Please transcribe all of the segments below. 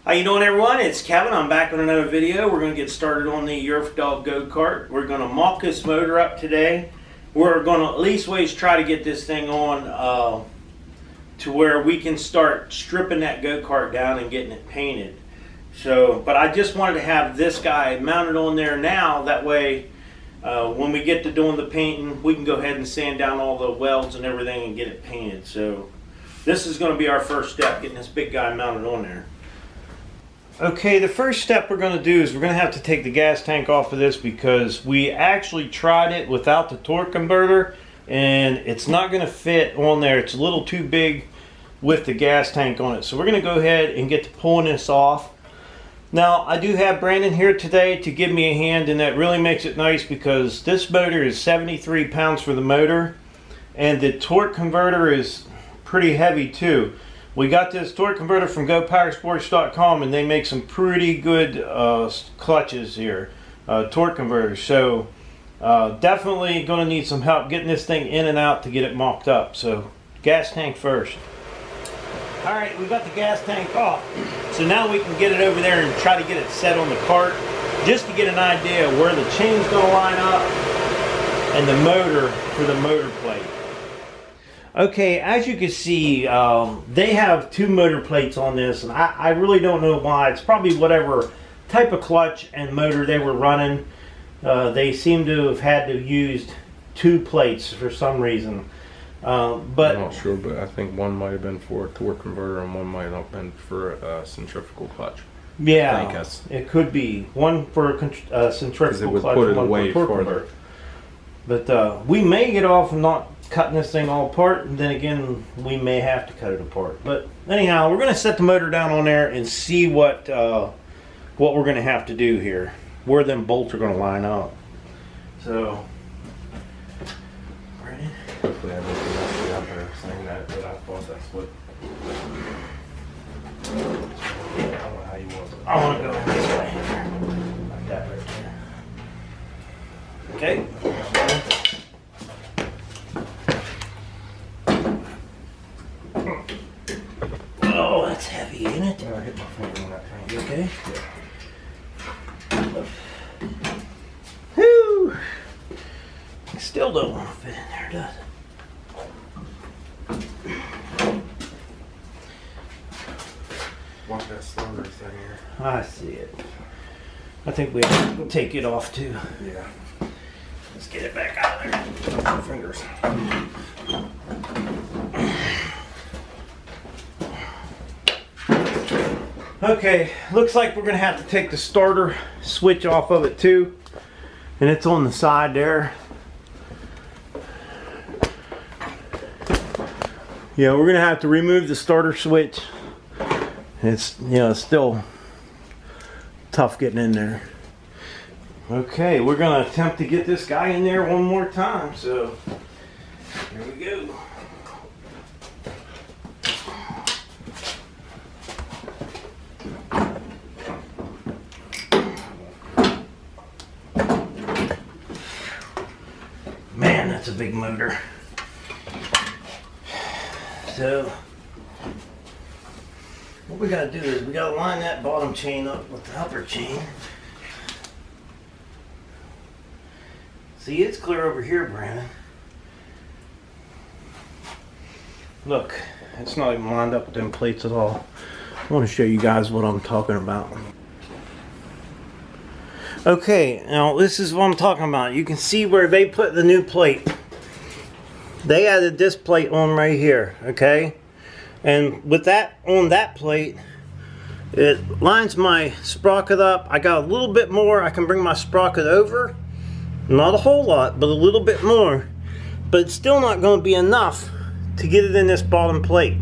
How you doing, everyone? It's Kevin. I'm back with another video. We're going to get started on the Yerf Dog go-kart. We're going to mock this motor up today. We're going to at least ways try to get this thing on to where we can start stripping that go-kart down and getting it painted. So, but I just wanted to have this guy mounted on there now. That way, when we get to doing the painting, we can go ahead and sand down all the welds and everything and get it painted. So, this is going to be our first step, getting this big guy mounted on there. Okay, the first step we're going to do is we're going to have to take the gas tank off of this because we actually tried it without the torque converter and it's not going to fit on there. It's a little too big with the gas tank on it. So we're going to go ahead and get to pulling this off. Now, I do have Brandon here today to give me a hand, and that really makes it nice because this motor is 73 pounds for the motor and the torque converter is pretty heavy too. We got this torque converter from GoPowersports.com and they make some pretty good clutches here, torque converters. So definitely going to need some help getting this thing in and out to get it mocked up. So gas tank first. Alright, we got the gas tank off. So now we can get it over there and try to get it set on the cart just to get an idea of where the chain's going to line up and the motor for the motor plate. Okay, as you can see, they have two motor plates on this, and I really don't know why. It's probably whatever type of clutch and motor they were running. They seem to have had to use two plates for some reason. But I'm not sure, but I think one might have been for a torque converter and one might have been for a centrifugal clutch. Yeah, it could be. One for a centrifugal clutch and one for a torque converter. But we may get off and not cutting this thing all apart, and then again we may have to cut it apart. But anyhow, we're going to set the motor down on there and see what we're going to have to do here, where them bolts are going to line up. So hopefully everything else is out there saying that, but I thought that's what I don't know how you want it. I want to go this way, like that right there. Okay. Oh, that's heavy, isn't it? I hit my finger on that thing. You okay? Yeah. Whew! It still don't want to fit in there, does it? Watch that slowly thing here. I see it. I think we have to take it off too. Yeah. Let's get it back out of there. My fingers. Okay, looks like we're gonna have to take the starter switch off of it too, and it's on the side there. Yeah, we're gonna have to remove the starter switch. It's, you know, still tough getting in there. Okay, we're gonna attempt to get this guy in there one more time. So here we go. Man, that's a big motor. So what we gotta do is we gotta line that bottom chain up with the upper chain. See, it's clear over here, Brandon. Look, it's not even lined up with them plates at all. I want to show you guys what I'm talking about. Okay, now this is what I'm talking about. You can see where they put the new plate. They added this plate on right here, okay? And with that on that plate, it lines my sprocket up. I got a little bit more. I can bring my sprocket over. Not a whole lot, but a little bit more. But it's still not going to be enough to get it in this bottom plate.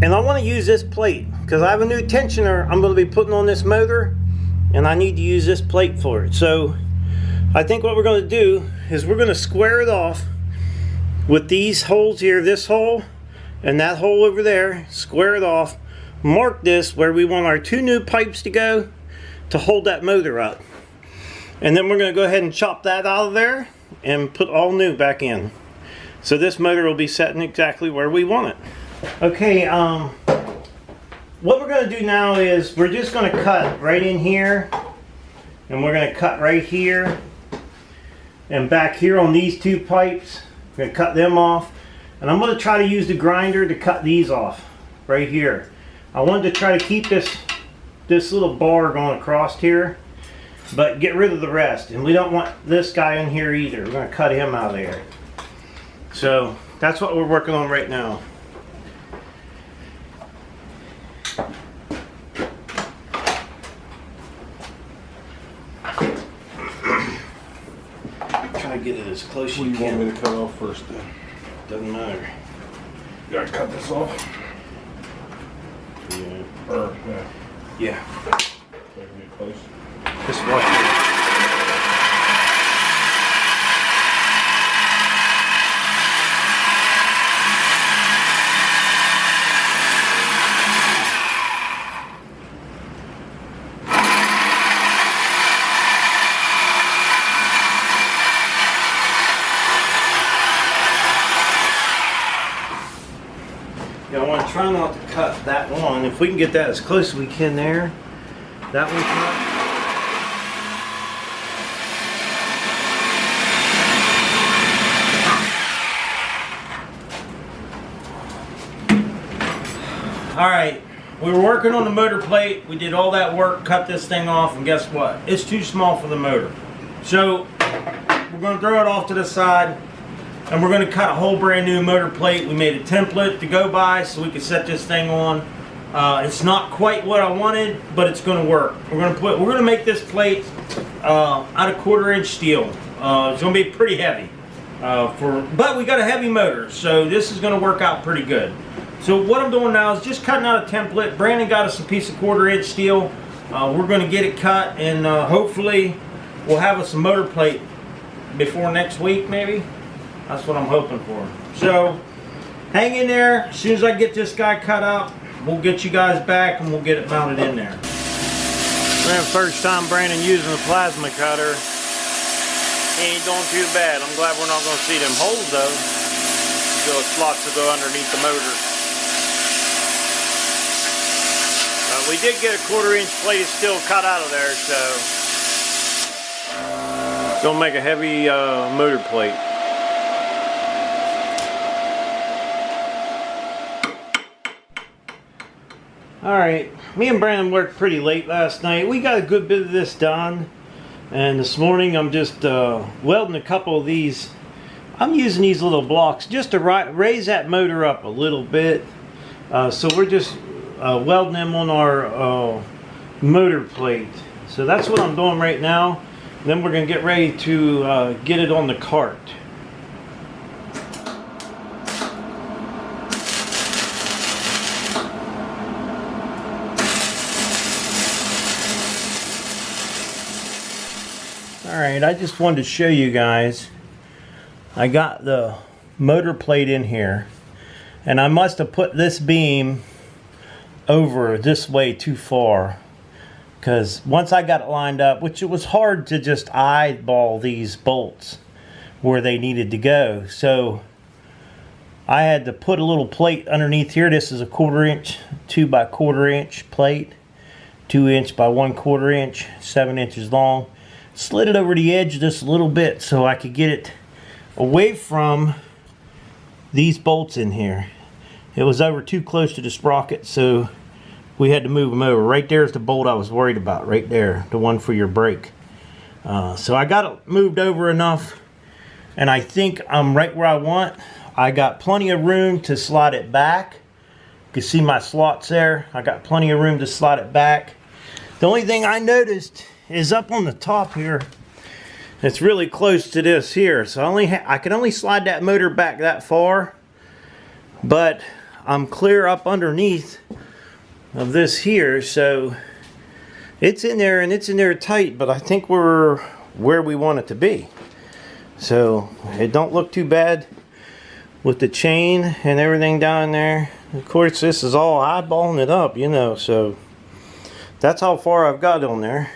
And I want to use this plate because I have a new tensioner I'm going to be putting on this motor, and I need to use this plate for it. So I think what we're going to do is we're going to square it off with these holes here, this hole and that hole over there. Square it off, mark this where we want our two new pipes to go to hold that motor up. And then we're going to go ahead and chop that out of there and put all new back in. So this motor will be set in exactly where we want it. Okay, what we're going to do now is we're just going to cut right in here, and we're going to cut right here and back here on these two pipes. We're going to cut them off, and I'm going to try to use the grinder to cut these off right here. I wanted to try to keep this little bar going across here, but get rid of the rest. And we don't want this guy in here either. We're going to cut him out of there. So that's what we're working on right now. Try to get it as close as you What do you can. want me to cut off first then? Doesn't matter. You gotta cut this off? Yeah. Or, Yeah. so I can get close. Just watch it. Yeah, I want to try not to cut that one. If we can get that as close as we can there, that one cut. All right, we were working on the motor plate. We did all that work, cut this thing off, and guess what? It's too small for the motor. So we're going to throw it off to the side. And we're going to cut a whole brand new motor plate. We made a template to go by so we could set this thing on. It's not quite what I wanted, but it's going to work. We're going to make this plate out of 1/4-inch steel. It's going to be pretty heavy, but we got a heavy motor, so this is going to work out pretty good. So what I'm doing now is just cutting out a template. Brandon got us a piece of 1/4-inch steel. We're going to get it cut, and hopefully we'll have us a motor plate before next week, maybe. That's what I'm hoping for. So, hang in there. As soon as I get this guy cut out, we'll get you guys back and we'll get it mounted in there. First time Brandon using the plasma cutter. He ain't doing too bad. I'm glad we're not going to see them holes though. Those slots will go underneath the motor. We did get a 1/4-inch plate of steel cut out of there, so it's going to make a heavy motor plate. Alright, me and Brandon worked pretty late last night. We got a good bit of this done. And this morning I'm just welding a couple of these. I'm using these little blocks just to raise that motor up a little bit. So we're just welding them on our motor plate. So that's what I'm doing right now. Then we're going to get ready to get it on the cart. Alright, I just wanted to show you guys. I got the motor plate in here, and I must have put this beam over this way too far, because once I got it lined up, which it was hard to just eyeball these bolts where they needed to go, so I had to put a little plate underneath here. This is a 1/4-inch 2 by 1/4-inch plate, 2-inch by 1/4 inch, 7 inches long. Slid it over the edge just a little bit so I could get it away from these bolts in here. It was over too close to the sprocket, so we had to move them over. Right there's the bolt I was worried about, right there, the one for your brake. So I got it moved over enough, and I think I'm right where I want. I got plenty of room to slide it back. You can see my slots there. I got plenty of room to slide it back. The only thing I noticed is up on the top here, it's really close to this here, so I can only slide that motor back that far, but I'm clear up underneath of this here, so it's in there, and it's in there tight, but I think we're where we want it to be. So it don't look too bad with the chain and everything down there. Of course, this is all eyeballing it up, you know, so that's how far I've got on there.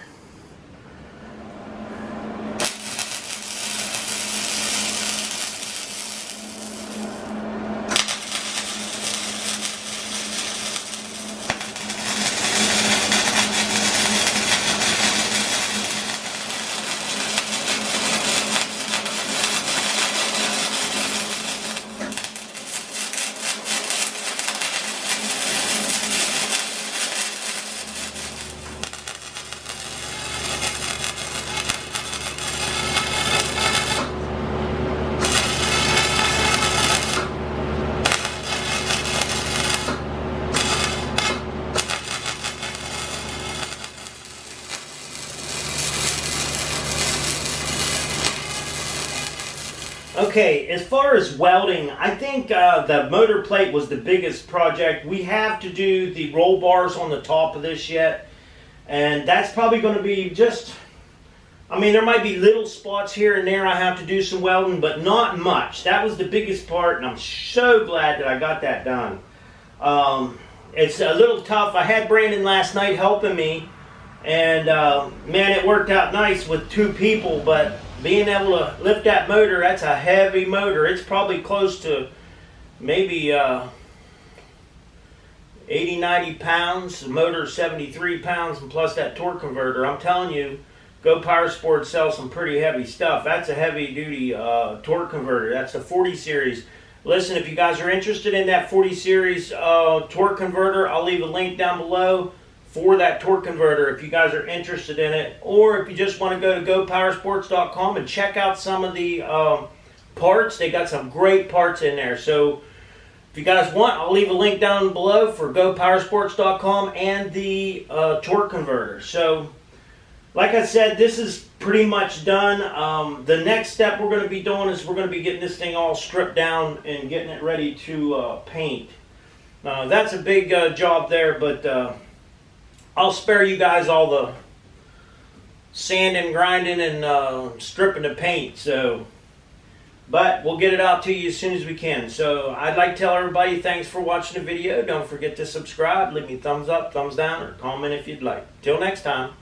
Okay, as far as welding, I think the motor plate was the biggest project. We have to do the roll bars on the top of this yet, and that's probably going to be just, I mean, there might be little spots here and there I have to do some welding, but not much. That was the biggest part, and I'm so glad that I got that done. It's a little tough. I had Brandon last night helping me, and man, it worked out nice with 2 people, but being able to lift that motor, that's a heavy motor. It's probably close to maybe 80, 90 pounds. The motor's 73 pounds, and plus that torque converter. I'm telling you, Go Power Sports sells some pretty heavy stuff. That's a heavy duty torque converter. That's a 40 series. Listen, if you guys are interested in that 40 series torque converter, I'll leave a link down below for that torque converter if you guys are interested in it. Or if you just want to go to gopowersports.com and check out some of the parts. They got some great parts in there. So if you guys want, I'll leave a link down below for gopowersports.com and the torque converter. So like I said, this is pretty much done. The next step we're going to be doing is we're going to be getting this thing all stripped down and getting it ready to paint. That's a big job there, but I'll spare you guys all the sanding, grinding, and stripping the paint. But we'll get it out to you as soon as we can. So I'd like to tell everybody thanks for watching the video. Don't forget to subscribe, leave me a thumbs up, thumbs down, or comment if you'd like. Till next time.